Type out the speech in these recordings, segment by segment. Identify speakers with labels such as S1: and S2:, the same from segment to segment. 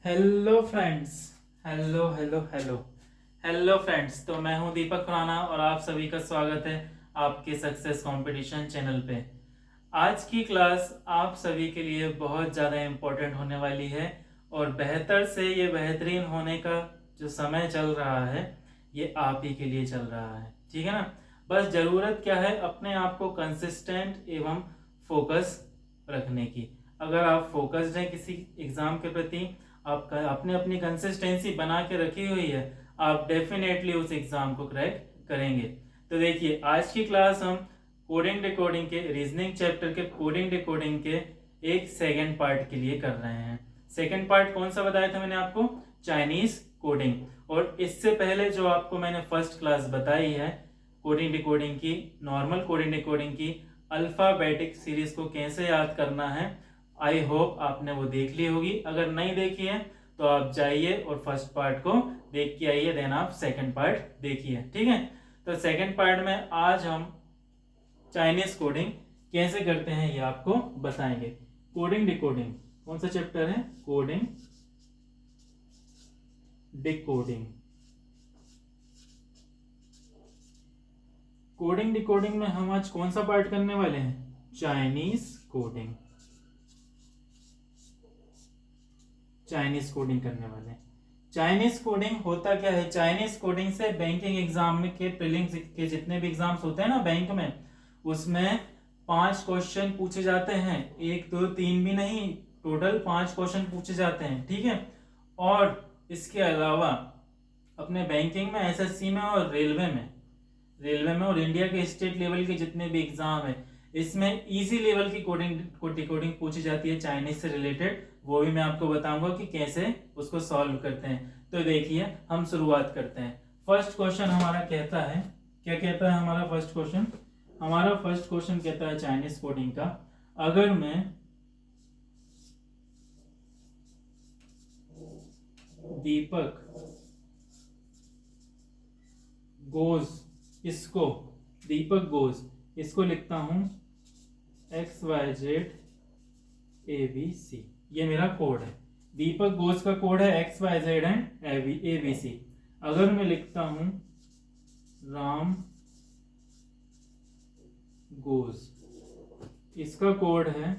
S1: Hello friends. Hello hello hello hello friends. तो मैं हूं दीपक खुराना और आप सभी का स्वागत है आपके सक्सेस कंपटीशन चैनल पे। आज की क्लास आप सभी के लिए बहुत ज़्यादा इम्पोर्टेंट होने वाली है और बेहतर से ये बेहतरीन होने का जो समय चल रहा है ये आप ही के लिए चल रहा है, ठीक है ना। बस ज़रूरत क्या है, अपने आप को कंसिस्टेंट एवं फोकस रखने की। अगर आप फोकस्ड हैं किसी एग्ज़ाम के प्रति, आप आपने अपनी कंसिस्टेंसी बना के रखी हुई है, आप डेफिनेटली उस एग्ज़ाम को क्रैक करेंगे। तो देखिए, आज की क्लास हम कोडिंग डिकोडिंग के रीजनिंग चैप्टर के कोडिंग डिकोडिंग के एक सेकेंड पार्ट के लिए कर रहे हैं। सेकेंड पार्ट कौन सा बताया था मैंने आपको? Chinese coding. और इससे पहले जो आपको मैंने फर्स्ट क्लास बताई है कोडिंग डिकोडिंग की, नॉर्मल कोडिंग डिकोडिंग की अल्फाबेटिक सीरीज को कैसे याद करना है, आई होप आपने वो देख ली होगी। अगर नहीं देखी है तो आप जाइए और फर्स्ट पार्ट को देख के आइए, देन आप सेकंड पार्ट देखिए, ठीक है। तो सेकंड पार्ट में आज हम चाइनीज कोडिंग कैसे करते हैं ये आपको बताएंगे। कोडिंग डिकोडिंग कौन सा चैप्टर है? Coding decoding. कोडिंग डिकोडिंग में हम आज कौन सा पार्ट करने वाले हैं? Chinese coding. चाइनीज कोडिंग करने वाले हैं। चाइनीज कोडिंग होता क्या है? चाइनीज कोडिंग से बैंकिंग एग्जाम में के प्रीलिम्स के जितने भी एग्जाम्स होते हैं ना बैंक में, उसमें 5 क्वेश्चन पूछे जाते हैं। 1 2 3 भी नहीं, टोटल 5 क्वेश्चन पूछे जाते हैं, ठीक है। और इसके अलावा अपने बैंकिंग में, एसएससी में और रेलवे में और इंडिया के स्टेट लेवल के जितने भी एग्जाम है, इसमें इजी लेवल की कोडिंग पूछी जाती है चाइनीज से रिलेटेड। वो भी मैं आपको बताऊंगा कि कैसे उसको सॉल्व करते हैं। तो देखिए, हम शुरुआत करते हैं। फर्स्ट क्वेश्चन हमारा कहता है, क्या कहता है हमारा फर्स्ट क्वेश्चन? हमारा फर्स्ट क्वेश्चन कहता है चाइनीज कोडिंग का, अगर मैं दीपक गोज इसको दीपक गोज इसको लिखता हूं XYZ ABC, ये मेरा कोड है। दीपक घोष का कोड है XYZ एंड ABC। अगर मैं लिखता हूं राम घोष, इसका कोड है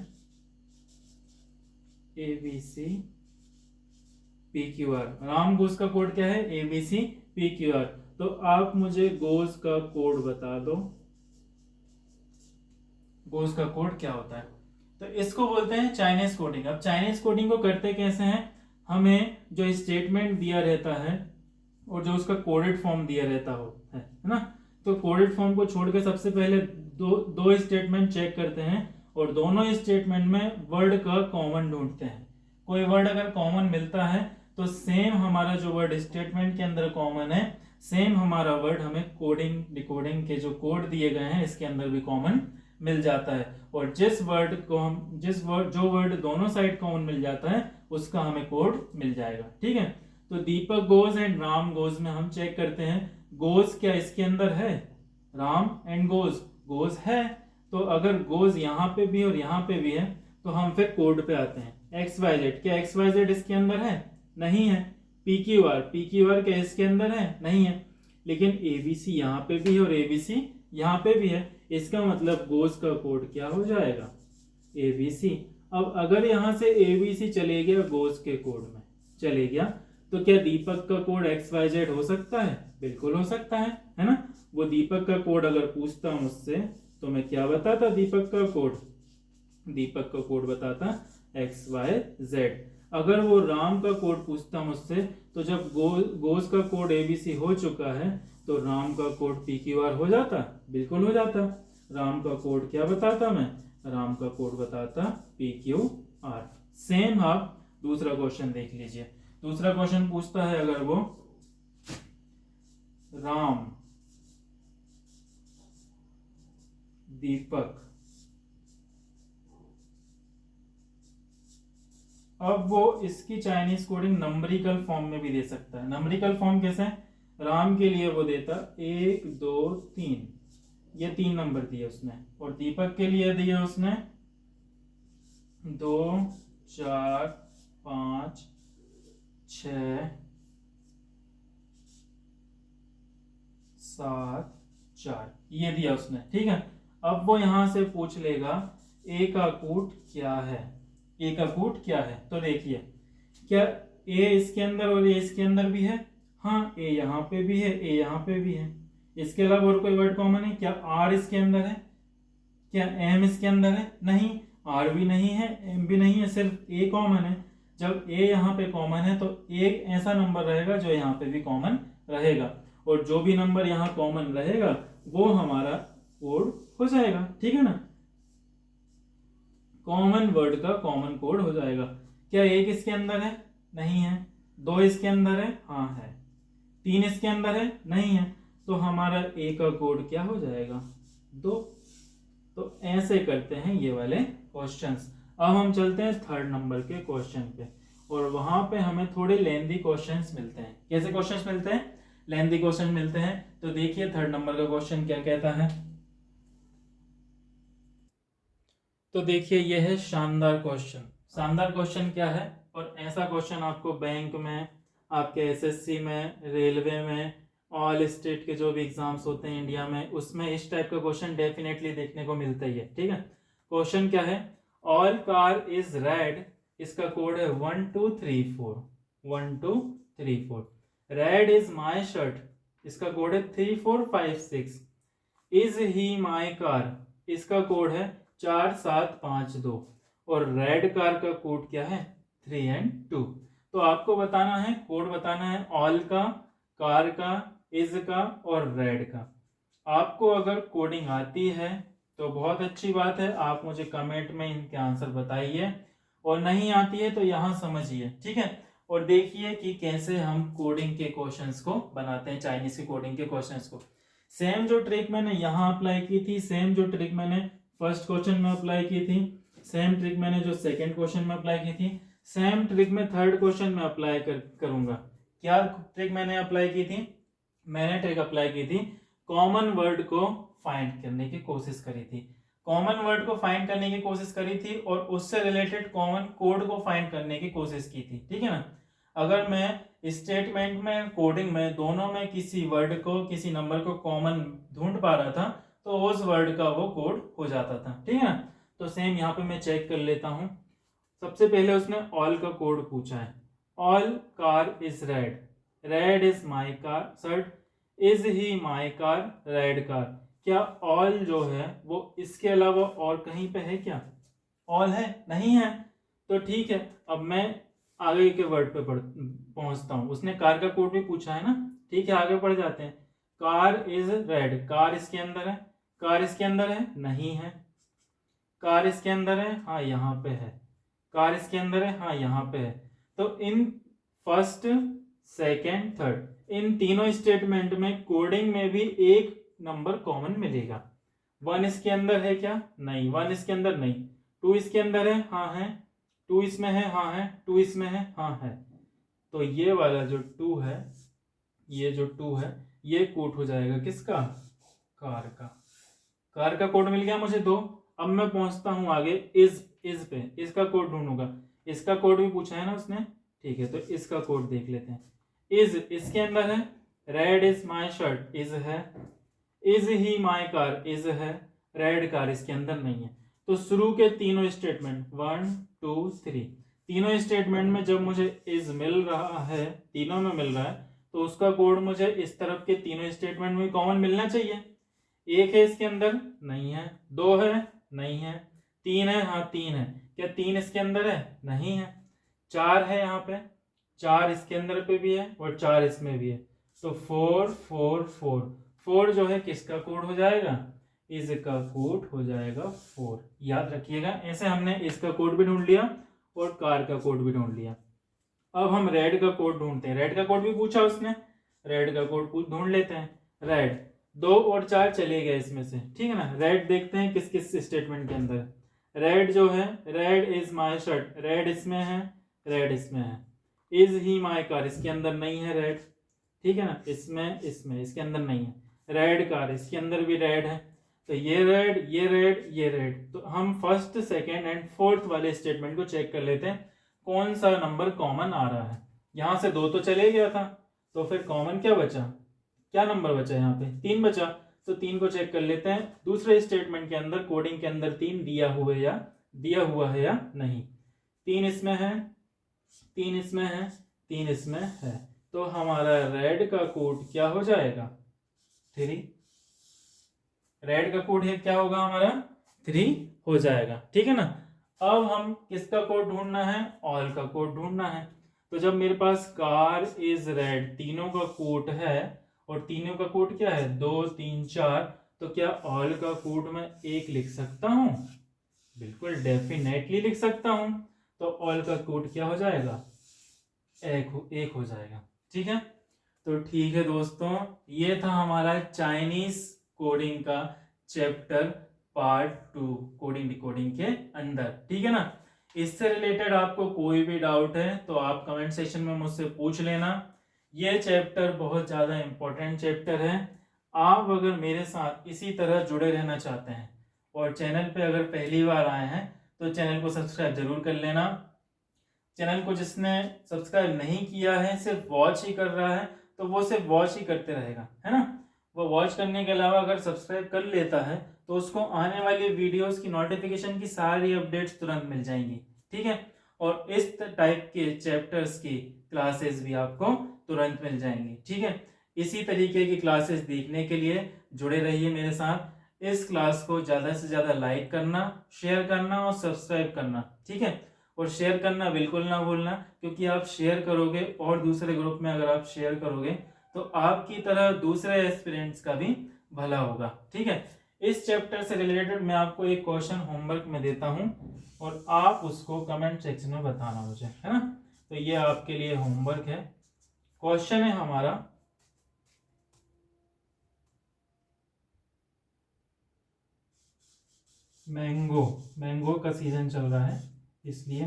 S1: ABC PQR। राम घोष का कोड क्या है? ABC PQR। तो आप मुझे घोष का कोड बता दो, घोष का कोड क्या होता है? तो इसको बोलते हैं चाइनीज कोडिंग। अब चाइनीज कोडिंग को करते कैसे हैं? हमें जो स्टेटमेंट दिया रहता है और जो उसका कोडेड फॉर्म दिया रहता है ना, तो कोडेड फॉर्म को छोड़ के सबसे पहले दो स्टेटमेंट चेक करते हैं और दोनों स्टेटमेंट में वर्ड का कॉमन ढूंढते हैं। कोई वर्ड अगर कॉमन मिलता है तो सेम हमारा जो वर्ड स्टेटमेंट के अंदर कॉमन है, सेम हमारा वर्ड हमें कोडिंग डिकोडिंग के जो कोड दिए गए हैं इसके अंदर भी कॉमन मिल जाता है। और जो वर्ड दोनों साइड कॉमन मिल जाता है उसका हमें कोड मिल जाएगा, ठीक है। तो दीपक गोज एंड राम गोज में हम चेक करते हैं गोज क्या इसके अंदर है? राम एंड गोज है। तो अगर गोज यहाँ पे भी और यहाँ पे भी है तो हम फिर कोड पे आते हैं। XYZ, क्या XYZ इसके अंदर है? नहीं है। PQR क्या इसके अंदर है? नहीं है। लेकिन ABC यहाँ पे भी है और ABC यहाँ पे भी है। इसका मतलब गोज का कोड क्या हो जाएगा? ABC। अब अगर यहां से ABC चले गया, गोज के कोड में चले गया, तो क्या दीपक का कोड XYZ हो सकता है? बिल्कुल हो सकता है ना। वो दीपक का कोड अगर पूछता मुझसे तो मैं क्या बताता? दीपक का कोड बताता XYZ। अगर वो राम का कोड पूछता मुझसे तो जब गोज का कोड ABC हो चुका है तो राम का कोड PQR हो जाता? बिल्कुल हो जाता। राम का कोड क्या बताता मैं? राम का कोड बताता PQR। सेम आप दूसरा क्वेश्चन देख लीजिए। दूसरा क्वेश्चन पूछता है, अगर वो राम दीपक, अब वो इसकी चाइनीज कोडिंग नंबरिकल फॉर्म में भी दे सकता है। नंबरिकल फॉर्म कैसे? राम के लिए वो देता 1 2 3, ये 3 नंबर दिए उसने, और दीपक के लिए दिया उसने 2 4 5 6 7 4 ये दिया उसने, ठीक है। अब वो यहां से पूछ लेगा ए का कूट क्या है, ए का कूट क्या है। तो देखिए क्या ए इसके अंदर और ए इसके अंदर भी है, हाँ ए यहाँ पे भी है, ए यहाँ पे भी है। इसके अलावा और कोई वर्ड कॉमन है क्या? आर इसके अंदर है क्या? एम इसके अंदर है? नहीं, आर भी नहीं है, एम भी नहीं है, सिर्फ ए कॉमन है। जब ए यहाँ पे कॉमन है तो एक ऐसा नंबर रहेगा जो यहाँ पे भी कॉमन रहेगा, और जो भी नंबर यहाँ कॉमन रहेगा वो हमारा कोड हो जाएगा, ठीक है ना। कॉमन वर्ड का कॉमन कोड हो जाएगा। क्या एक इसके अंदर है? नहीं है। दो इसके अंदर है? हाँ है। तीन इसके अंदर है? नहीं है। तो हमारा ए का कोड क्या हो जाएगा? 2। तो ऐसे करते हैं ये वाले क्वेश्चंस। अब हम चलते हैं थर्ड नंबर के क्वेश्चन पे, और वहां पे हमें थोड़े लेंदी क्वेश्चंस मिलते हैं। कैसे क्वेश्चंस मिलते हैं? लेंदी क्वेश्चन मिलते हैं। तो देखिए थर्ड नंबर का क्वेश्चन क्या कहता है। तो देखिए यह है शानदार क्वेश्चन। शानदार क्वेश्चन क्या है? और ऐसा क्वेश्चन आपको बैंक में, आपके एसएससी में, रेलवे में, ऑल स्टेट के जो भी एग्जाम्स होते हैं इंडिया में, उसमें इस टाइप का क्वेश्चन डेफिनेटली देखने को मिलता ही है, ठीक है। क्वेश्चन क्या है? ऑल कार इज रेड, इसका कोड है 1 2 3 4, 1 2 3 4। रेड इज माई शर्ट, इसका कोड है 3 4 5 6। इज ही माई कार, इसका कोड है 4 7 5 2। और रेड कार का कोड क्या है? 3 and 2। तो आपको बताना है, कोड बताना है ऑल का, कार का, इज का और रेड का। आपको अगर कोडिंग आती है तो बहुत अच्छी बात है, आप मुझे कमेंट में इनके आंसर बताइए, और नहीं आती है तो यहाँ समझिए, ठीक है। और देखिए कि कैसे हम कोडिंग के क्वेश्चंस को बनाते हैं, चाइनीज की कोडिंग के क्वेश्चंस को। सेम जो ट्रिक मैंने यहाँ अप्लाई की थी, सेम जो ट्रिक मैंने फर्स्ट क्वेश्चन में अप्लाई की थी, सेम ट्रिक मैंने जो सेकंड क्वेश्चन में अप्लाई की थी, सेम ट्रिक में थर्ड क्वेश्चन में अप्लाई करूंगा। क्या ट्रिक मैंने अप्लाई की थी? मैंने ट्रिक अप्लाई की थी, कॉमन वर्ड को फाइंड करने की कोशिश करी थी। कॉमन वर्ड को फाइंड करने की कोशिश करी थी और उससे रिलेटेड कॉमन कोड को फाइंड करने की कोशिश की थी, ठीक है ना। अगर मैं स्टेटमेंट में, कोडिंग में, दोनों में किसी वर्ड को, किसी नंबर को कॉमन ढूंढ पा रहा था तो उस वर्ड का वो कोड हो जाता था, ठीक है ना। तो सेम यहाँ पे मैं चेक कर लेता हूँ। सबसे पहले उसने ऑल का कोड पूछा है। All car is red, red is my car shirt, is ही माई कार रेड कार। क्या ऑल जो है वो इसके अलावा और कहीं पे है क्या? ऑल है? नहीं है। तो ठीक है, अब मैं आगे के वर्ड पे पहुंचता हूं। उसने कार का कोड भी पूछा है ना, ठीक है, आगे बढ़ जाते हैं। कार इज रेड, कार इसके अंदर है? कार इसके अंदर है? नहीं है। कार इसके अंदर है? हाँ यहाँ पे है। कार इसके अंदर है? हाँ यहाँ पे है। तो इन फर्स्ट, सेकेंड, थर्ड, इन तीनों स्टेटमेंट में कोडिंग में भी एक नंबर कॉमन मिलेगा। 1 इसके अंदर है क्या? नहीं, 1 इसके अंदर नहीं। 2 इसके अंदर है? हाँ है। 2 इसमें है? हाँ है। 2 इसमें है? हाँ है। तो ये वाला जो 2 है, ये जो 2 है, ये कोड हो जाएगा किसका? कार का। कार का कोड मिल गया मुझे 2। अब मैं पहुंचता हूं आगे इज पे, इसका कोड ढूंढूंगा। इसका कोड भी पूछा है ना उसने, ठीक है, तो इसका कोड देख लेते हैं। इज इसके अंदर है, red is my shirt is है, इज ही माई कार इज है, रेड कार इसके अंदर नहीं है। तो शुरू के तीनों स्टेटमेंट 1 2 3, तीनों स्टेटमेंट में जब मुझे इज मिल रहा है, तीनों में मिल रहा है, तो उसका कोड मुझे इस तरफ के तीनों स्टेटमेंट में कॉमन मिलना चाहिए। 1 है इसके अंदर? नहीं है। 2 है? नहीं है। 3 है? हाँ 3 है। क्या 3 इसके अंदर है? नहीं है। 4 है यहाँ पे? 4 इसके अंदर पे भी है और 4 इसमें भी है। तो 4 4 4, 4 जो है किसका कोड हो जाएगा? इज का कोड हो जाएगा 4। याद रखिएगा, ऐसे हमने इसका कोड भी ढूंढ लिया और कार का कोड भी ढूंढ लिया। अब हम रेड का कोड ढूंढते हैं। रेड का कोड भी पूछा उसने, रेड का कोड ढूंढ लेते हैं। रेड 2 और 4 चले गए इसमें से, ठीक है ना। रेड देखते हैं किस किस स्टेटमेंट के अंदर। रेड जो है, red is my shirt, red इसमें है, रेड इसमें है। इज ही माई कार, इसके अंदर नहीं है रेड, ठीक है ना, इसमें इसके अंदर नहीं है। रेड कार, इसके अंदर भी रेड है। तो ये रेड, ये रेड, ये रेड। तो हम फर्स्ट, सेकेंड एंड फोर्थ वाले स्टेटमेंट को चेक कर लेते हैं कौन सा नंबर कॉमन आ रहा है। यहाँ से 2 तो चले गया था, तो फिर कॉमन क्या बचा, क्या नंबर बचा यहाँ पे, 3 बचा। तो 3 को चेक कर लेते हैं दूसरे स्टेटमेंट के अंदर, कोडिंग के अंदर 3 दिया हुआ है या नहीं। 3 इसमें है, 3 इसमें है, 3 इसमें है, तो हमारा रेड का कोड क्या हो जाएगा, 3। रेड का कोड है क्या होगा हमारा, 3 हो जाएगा, ठीक है ना। अब हम किसका कोड ढूंढना है, ऑल का कोड ढूंढना है। तो जब मेरे पास कार इज रेड तीनों का कोड है, और तीनों का कोड क्या है 2 3 4, तो क्या ऑल का कोड मैं 1 लिख सकता हूं, बिल्कुल डेफिनेटली लिख सकता हूं। तो ऑल का कोड क्या हो जाएगा, 1 हो जाएगा, ठीक है। तो ठीक है दोस्तों, ये था हमारा चाइनीज कोडिंग का चैप्टर पार्ट 2 कोडिंग डिकोडिंग के अंदर, ठीक है ना। इससे रिलेटेड आपको कोई भी डाउट है तो आप कमेंट सेक्शन में मुझसे पूछ लेना। ये चैप्टर बहुत ज़्यादा इंपॉर्टेंट चैप्टर है। आप अगर मेरे साथ इसी तरह जुड़े रहना चाहते हैं और चैनल पे अगर पहली बार आए हैं तो चैनल को सब्सक्राइब जरूर कर लेना। चैनल को जिसने सब्सक्राइब नहीं किया है, सिर्फ वॉच ही कर रहा है, तो वो सिर्फ वॉच ही करते रहेगा, है ना। वो वॉच करने के अलावा अगर सब्सक्राइब कर लेता है तो उसको आने वाली वीडियोस की नोटिफिकेशन की सारी अपडेट्स तुरंत मिल जाएंगी, ठीक है। और इस टाइप के चैप्टर्स की क्लासेस भी आपको तुरंत मिल जाएंगी, ठीक है। इसी तरीके की क्लासेस देखने के लिए जुड़े रहिए मेरे साथ। इस क्लास को ज़्यादा से ज़्यादा लाइक करना, शेयर करना और सब्सक्राइब करना, ठीक है। और शेयर करना बिल्कुल ना भूलना, क्योंकि आप शेयर करोगे और दूसरे ग्रुप में अगर आप शेयर करोगे तो आपकी तरह दूसरे एस्पिरेंट्स का भी भला होगा, ठीक है। इस चैप्टर से रिलेटेड मैं आपको एक क्वेश्चन होमवर्क में देता हूं और आप उसको कमेंट सेक्शन में बताना मुझे, है ना। तो ये आपके लिए होमवर्क है। क्वेश्चन है हमारा, मैंगो का सीजन चल रहा है इसलिए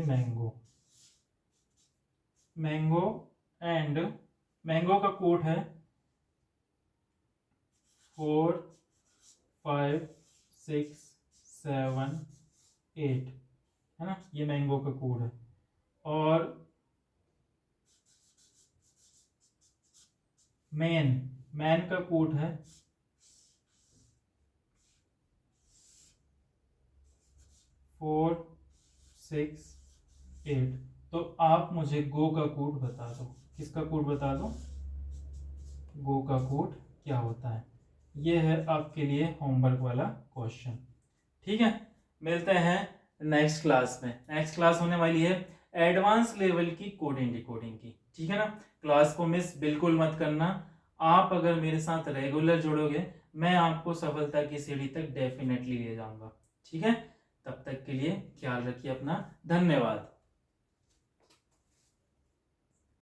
S1: मैंगो एंड मैंगो का कोड है 4 5 6 7 8, है ना, ये मैंगो का कोड है। और मैन का कोड है 4 6 8। तो आप मुझे गो का कोड बता दो, किसका कोड बता दो, गो का कोड क्या होता है। ये है आपके लिए होमवर्क वाला क्वेश्चन, ठीक है। मिलते हैं नेक्स्ट क्लास में। नेक्स्ट क्लास होने वाली है एडवांस लेवल की कोडिंग डिकोडिंग की, ठीक है ना। क्लास को मिस बिल्कुल मत करना। आप अगर मेरे साथ रेगुलर जुड़ोगे मैं आपको सफलता की सीढ़ी तक डेफिनेटली ले जाऊंगा, ठीक है। तब तक के लिए ख्याल रखिए अपना, धन्यवाद।